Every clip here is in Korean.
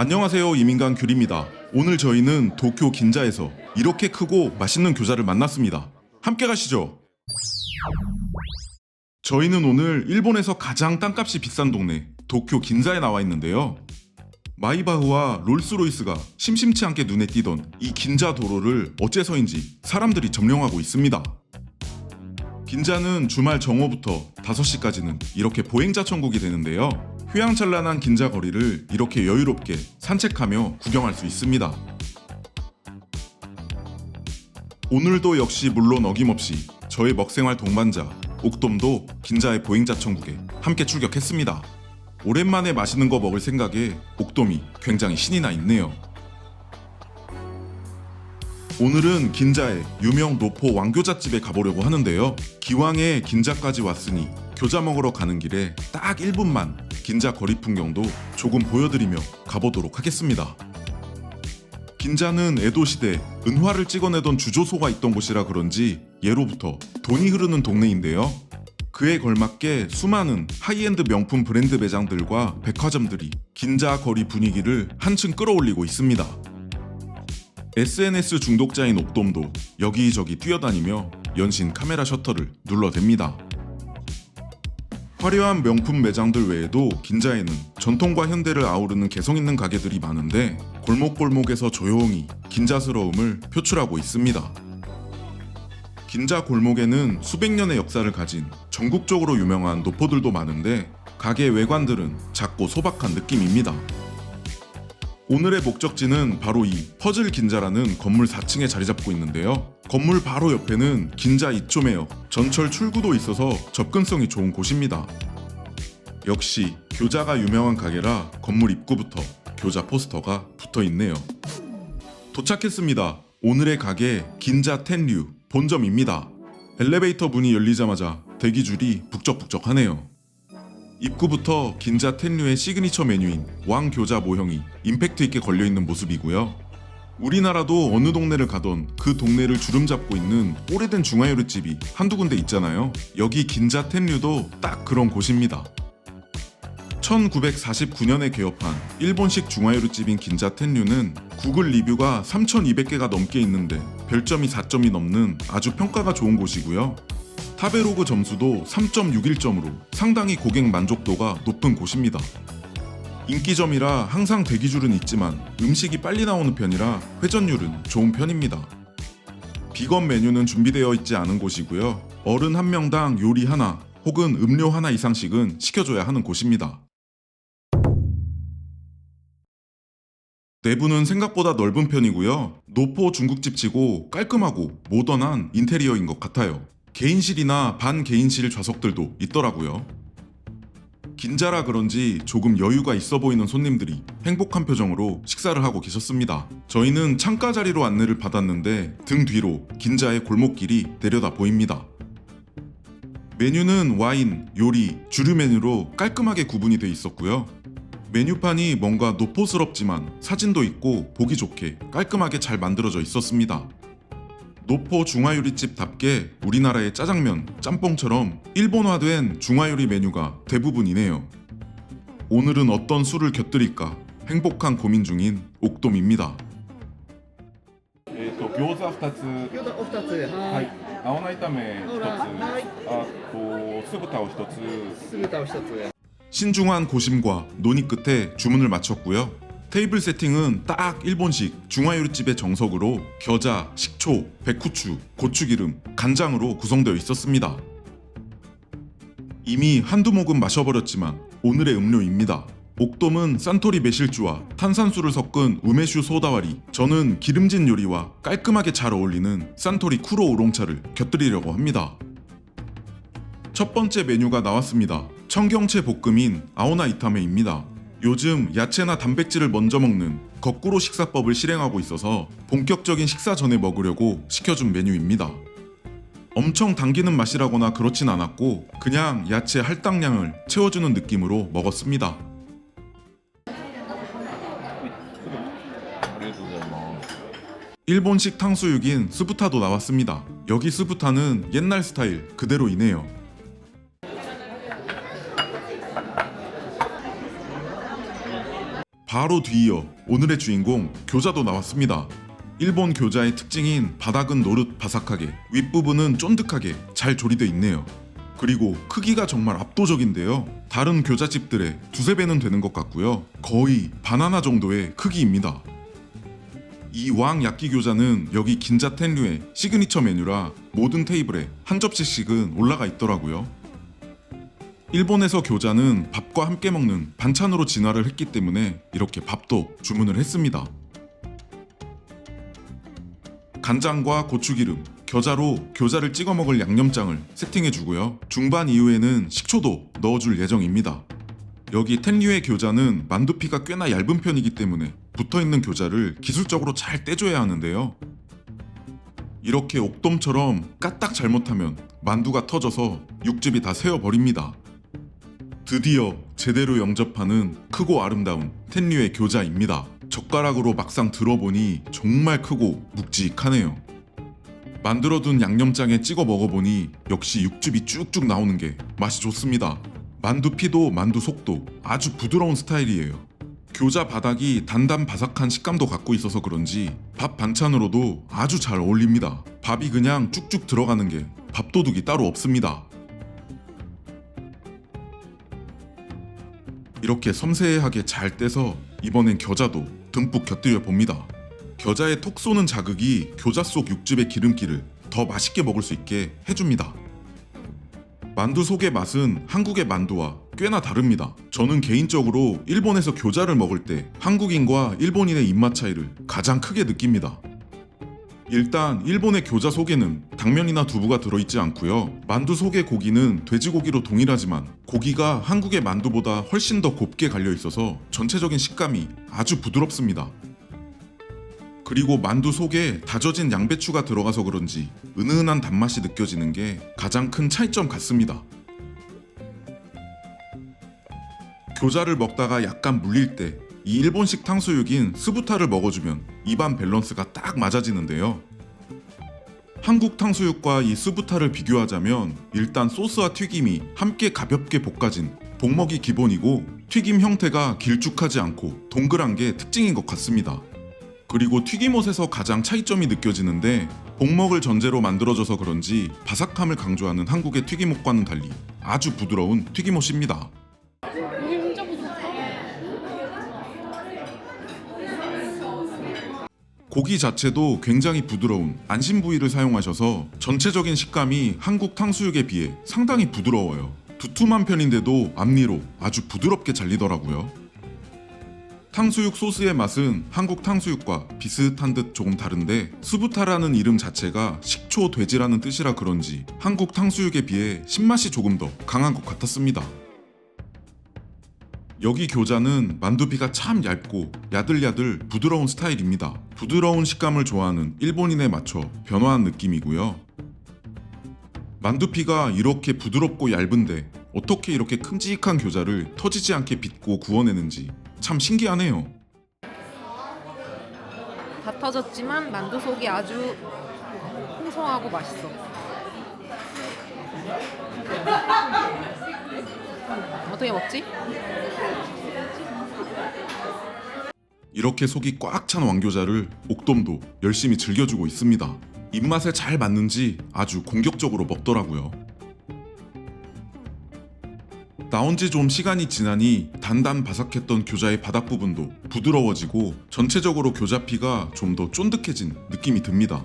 안녕하세요, 이민간 귤입니다. 오늘 저희는 도쿄 긴자에서 이렇게 크고 맛있는 교자를 만났습니다. 함께 가시죠. 저희는 오늘 일본에서 가장 땅값이 비싼 동네 도쿄 긴자에 나와 있는데요. 마이바흐와 롤스로이스가 심심치 않게 눈에 띄던 이 긴자 도로를 어째서인지 사람들이 점령하고 있습니다. 긴자는 주말 정오부터 5시까지는 이렇게 보행자 천국이 되는데요. 휘황찬란한 긴자 거리를 이렇게 여유롭게 산책하며 구경할 수 있습니다. 오늘도 역시 물론 어김없이 저의 먹생활 동반자 옥돔도 긴자의 보행자 천국에 함께 출격했습니다. 오랜만에 맛있는 거 먹을 생각에 옥돔이 굉장히 신이 나 있네요. 오늘은 긴자의 유명 노포 왕교자집에 가보려고 하는데요. 기왕에 긴자까지 왔으니 교자 먹으러 가는 길에 딱 1분만 긴자 거리 풍경도 조금 보여드리며 가보도록 하겠습니다. 긴자는 에도시대 은화를 찍어내던 주조소가 있던 곳이라 그런지 예로부터 돈이 흐르는 동네인데요. 그에 걸맞게 수많은 하이엔드 명품 브랜드 매장들과 백화점들이 긴자 거리 분위기를 한층 끌어올리고 있습니다. SNS 중독자인 옥돔도 여기저기 뛰어다니며 연신 카메라 셔터를 눌러댑니다. 화려한 명품 매장들 외에도 긴자에는 전통과 현대를 아우르는 개성있는 가게들이 많은데 골목골목에서 조용히 긴자스러움을 표출하고 있습니다. 긴자 골목에는 수백 년의 역사를 가진 전국적으로 유명한 노포들도 많은데 가게 외관들은 작고 소박한 느낌입니다. 오늘의 목적지는 바로 이 퍼즐 긴자라는 건물 4층에 자리 잡고 있는데요. 건물 바로 옆에는 긴자 이초메역 전철 출구도 있어서 접근성이 좋은 곳입니다. 역시 교자가 유명한 가게라 건물 입구부터 교자 포스터가 붙어 있네요. 도착했습니다. 오늘의 가게 긴자 텐류 본점입니다. 엘리베이터 문이 열리자마자 대기줄이 북적북적하네요. 입구부터 긴자 텐류의 시그니처 메뉴인 왕교자 모형이 임팩트 있게 걸려있는 모습이고요. 우리나라도 어느 동네를 가던 그 동네를 주름잡고 있는 오래된 중화요리집이 한두 군데 있잖아요. 여기 긴자 텐류도 딱 그런 곳입니다. 1949년에 개업한 일본식 중화요리집인 긴자 텐류는 구글 리뷰가 3,200개가 넘게 있는데 별점이 4점이 넘는 아주 평가가 좋은 곳이고요. 타베로그 점수도 3.61점으로 상당히 고객 만족도가 높은 곳입니다. 인기점이라 항상 대기줄은 있지만 음식이 빨리 나오는 편이라 회전율은 좋은 편입니다. 비건 메뉴는 준비되어 있지 않은 곳이고요. 어른 한 명당 요리 하나 혹은 음료 하나 이상씩은 시켜줘야 하는 곳입니다. 내부는 생각보다 넓은 편이고요. 노포 중국집치고 깔끔하고 모던한 인테리어인 것 같아요. 개인실이나 반개인실 좌석들도 있더라고요. 긴자라 그런지 조금 여유가 있어 보이는 손님들이 행복한 표정으로 식사를 하고 계셨습니다. 저희는 창가 자리로 안내를 받았는데 등 뒤로 긴자의 골목길이 내려다 보입니다. 메뉴는 와인, 요리, 주류 메뉴로 깔끔하게 구분이 돼 있었고요. 메뉴판이 뭔가 노포스럽지만 사진도 있고 보기 좋게 깔끔하게 잘 만들어져 있었습니다. 노포 중화요리집답게 우리나라의 짜장면, 짬뽕처럼 일본화된 중화요리 메뉴가 대부분이네요. 오늘은 어떤 술을 곁들일까 행복한 고민 중인 옥돔입니다. 餃子2つ、餃子お二つ、はい、青菜炒め1つ、はい、あと酢豚を1つ。酢豚を一つ。 신중한 고심과 논의 끝에 주문을 마쳤고요. 테이블 세팅은 딱 일본식 중화요리집의 정석으로 겨자, 식초, 백후추, 고추기름, 간장으로 구성되어 있었습니다. 이미 한두 모금 마셔버렸지만 오늘의 음료입니다. 옥돔은 산토리 매실주와 탄산수를 섞은 우메슈 소다와리, 저는 기름진 요리와 깔끔하게 잘 어울리는 산토리 쿠로 우롱차를 곁들이려고 합니다. 첫 번째 메뉴가 나왔습니다. 청경채 볶음인 아오나 이타메입니다. 요즘 야채나 단백질을 먼저 먹는 거꾸로 식사법을 실행하고 있어서 본격적인 식사 전에 먹으려고 시켜준 메뉴입니다. 엄청 당기는 맛이라거나 그렇진 않았고 그냥 야채 할당량을 채워주는 느낌으로 먹었습니다. 일본식 탕수육인 스부타도 나왔습니다. 여기 스부타는 옛날 스타일 그대로이네요. 바로 뒤이어 오늘의 주인공 교자도 나왔습니다. 일본 교자의 특징인 바닥은 노릇 바삭하게, 윗부분은 쫀득하게 잘 조리돼 있네요. 그리고 크기가 정말 압도적인데요. 다른 교자집들의 두세 배는 되는 것 같고요. 거의 바나나 정도의 크기입니다. 이 왕 야끼 교자는 여기 긴자 텐류의 시그니처 메뉴라 모든 테이블에 한 접시씩은 올라가 있더라고요. 일본에서 교자는 밥과 함께 먹는 반찬으로 진화를 했기 때문에 이렇게 밥도 주문을 했습니다. 간장과 고추기름, 겨자로 교자를 찍어 먹을 양념장을 세팅해 주고요. 중반 이후에는 식초도 넣어줄 예정입니다. 여기 텐류의 교자는 만두피가 꽤나 얇은 편이기 때문에 붙어있는 교자를 기술적으로 잘 떼줘야 하는데요. 이렇게 옥돔처럼 까딱 잘못하면 만두가 터져서 육즙이 다 새어버립니다. 드디어 제대로 영접하는 크고 아름다운 텐류의 교자입니다. 젓가락으로 막상 들어보니 정말 크고 묵직하네요. 만들어둔 양념장에 찍어 먹어보니 역시 육즙이 쭉쭉 나오는 게 맛이 좋습니다. 만두피도 만두 속도 아주 부드러운 스타일이에요. 교자 바닥이 단단 바삭한 식감도 갖고 있어서 그런지 밥 반찬으로도 아주 잘 어울립니다. 밥이 그냥 쭉쭉 들어가는 게 밥도둑이 따로 없습니다. 이렇게 섬세하게 잘 떼서 이번엔 겨자도 듬뿍 곁들여 봅니다. 겨자의 톡 쏘는 자극이 교자 속 육즙의 기름기를 더 맛있게 먹을 수 있게 해줍니다. 만두 속의 맛은 한국의 만두와 꽤나 다릅니다. 저는 개인적으로 일본에서 교자를 먹을 때 한국인과 일본인의 입맛 차이를 가장 크게 느낍니다. 일단 일본의 교자 속에는 당면이나 두부가 들어있지 않고요. 만두 속의 고기는 돼지고기로 동일하지만 고기가 한국의 만두보다 훨씬 더 곱게 갈려 있어서 전체적인 식감이 아주 부드럽습니다. 그리고 만두 속에 다져진 양배추가 들어가서 그런지 은은한 단맛이 느껴지는 게 가장 큰 차이점 같습니다. 교자를 먹다가 약간 물릴 때 이 일본식 탕수육인 스부타를 먹어주면 입안 밸런스가 딱 맞아지는데요. 한국 탕수육과 이 스부타를 비교하자면 일단 소스와 튀김이 함께 가볍게 볶아진 복먹이 기본이고 튀김 형태가 길쭉하지 않고 동그란 게 특징인 것 같습니다. 그리고 튀김옷에서 가장 차이점이 느껴지는데 복먹을 전제로 만들어져서 그런지 바삭함을 강조하는 한국의 튀김옷과는 달리 아주 부드러운 튀김옷입니다. 진짜 부드럽다. 고기 자체도 굉장히 부드러운 안심 부위를 사용하셔서 전체적인 식감이 한국 탕수육에 비해 상당히 부드러워요. 두툼한 편인데도 앞니로 아주 부드럽게 잘리더라고요. 탕수육 소스의 맛은 한국 탕수육과 비슷한 듯 조금 다른데 스부타라는 이름 자체가 식초 돼지라는 뜻이라 그런지 한국 탕수육에 비해 신맛이 조금 더 강한 것 같았습니다. 여기 교자는 만두피가 참 얇고 야들야들 부드러운 스타일입니다. 부드러운 식감을 좋아하는 일본인에 맞춰 변화한 느낌이고요. 만두피가 이렇게 부드럽고 얇은데 어떻게 이렇게 큼직한 교자를 터지지 않게 빚고 구워내는지 참 신기하네요. 다 터졌지만 만두 속이 아주 풍성하고 맛있어. 어떻게 먹지? 이렇게 속이 꽉 찬 왕교자를 옥돔도 열심히 즐겨주고 있습니다. 입맛에 잘 맞는지 아주 공격적으로 먹더라고요. 나온 지 좀 시간이 지나니 단단 바삭했던 교자의 바닥 부분도 부드러워지고 전체적으로 교자피가 좀 더 쫀득해진 느낌이 듭니다.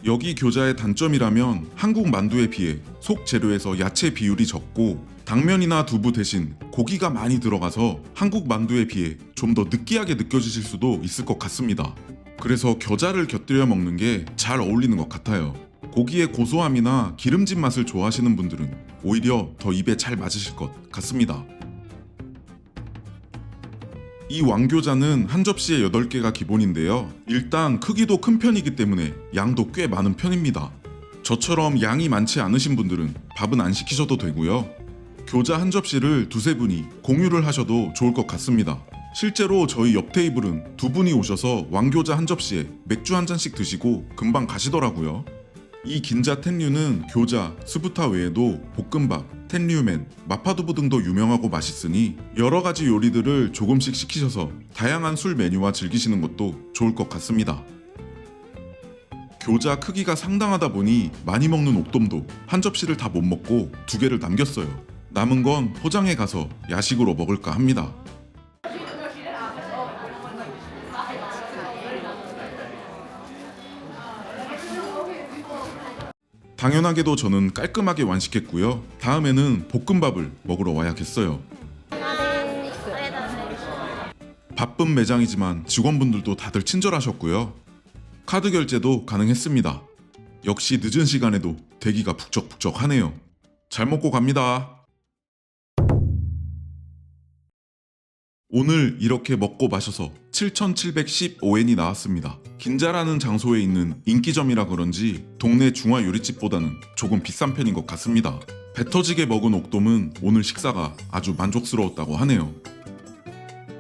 여기 교자의 단점이라면 한국 만두에 비해 속 재료에서 야채 비율이 적고 당면이나 두부 대신 고기가 많이 들어가서 한국 만두에 비해 좀 더 느끼하게 느껴지실 수도 있을 것 같습니다. 그래서 겨자를 곁들여 먹는 게 잘 어울리는 것 같아요. 고기의 고소함이나 기름진 맛을 좋아하시는 분들은 오히려 더 입에 잘 맞으실 것 같습니다. 이 왕교자는 한 접시에 8개가 기본인데요. 일단 크기도 큰 편이기 때문에 양도 꽤 많은 편입니다. 저처럼 양이 많지 않으신 분들은 밥은 안 시키셔도 되고요. 교자 한 접시를 두세 분이 공유를 하셔도 좋을 것 같습니다. 실제로 저희 옆 테이블은 두 분이 오셔서 왕교자 한 접시에 맥주 한 잔씩 드시고 금방 가시더라고요. 이 긴자 텐류는 교자, 스부타 외에도 볶음밥, 텐류맨, 마파두부 등도 유명하고 맛있으니 여러 가지 요리들을 조금씩 시키셔서 다양한 술 메뉴와 즐기시는 것도 좋을 것 같습니다. 교자 크기가 상당하다 보니 많이 먹는 옥돔도 한 접시를 다 못 먹고 2개를 남겼어요. 남은 건 포장해 가서 야식으로 먹을까 합니다. 당연하게도 저는 깔끔하게 완식했고요. 다음에는 볶음밥을 먹으러 와야겠어요. 바쁜 매장이지만 직원분들도 다들 친절하셨고요. 카드 결제도 가능했습니다. 역시 늦은 시간에도 대기가 북적북적하네요. 잘 먹고 갑니다. 오늘 이렇게 먹고 마셔서 7,715엔이 나왔습니다. 긴자라는 장소에 있는 인기점이라 그런지 동네 중화 요리집보다는 조금 비싼 편인 것 같습니다. 배 터지게 먹은 옥돔은 오늘 식사가 아주 만족스러웠다고 하네요.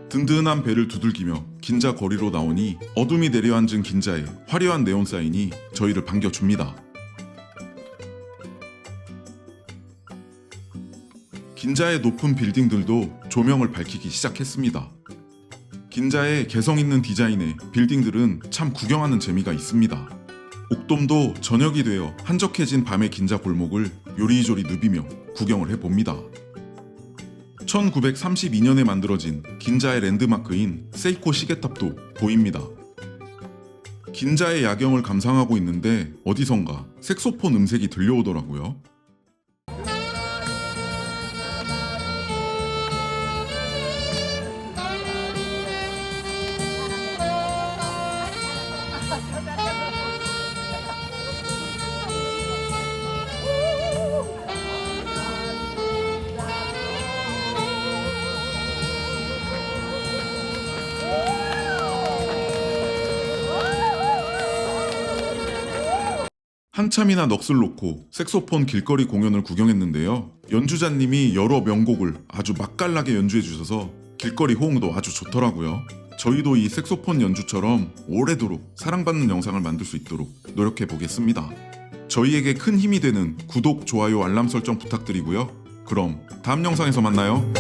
든든한 배를 두들기며 긴자 거리로 나오니 어둠이 내려앉은 긴자에 화려한 네온 사인이 저희를 반겨줍니다. 긴자의 높은 빌딩들도 조명을 밝히기 시작했습니다. 긴자의 개성 있는 디자인의 빌딩들은 참 구경하는 재미가 있습니다. 옥돔도 저녁이 되어 한적해진 밤의 긴자 골목을 요리조리 누비며 구경을 해봅니다. 1932년에 만들어진 긴자의 랜드마크인 세이코 시계탑도 보입니다. 긴자의 야경을 감상하고 있는데 어디선가 색소폰 음색이 들려오더라고요. 한참이나 넋을 놓고 색소폰 길거리 공연을 구경했는데요. 연주자님이 여러 명곡을 아주 맛깔나게 연주해 주셔서 길거리 호응도 아주 좋더라고요. 저희도 이 색소폰 연주처럼 오래도록 사랑받는 영상을 만들 수 있도록 노력해 보겠습니다. 저희에게 큰 힘이 되는 구독, 좋아요, 알람 설정 부탁드리고요. 그럼 다음 영상에서 만나요.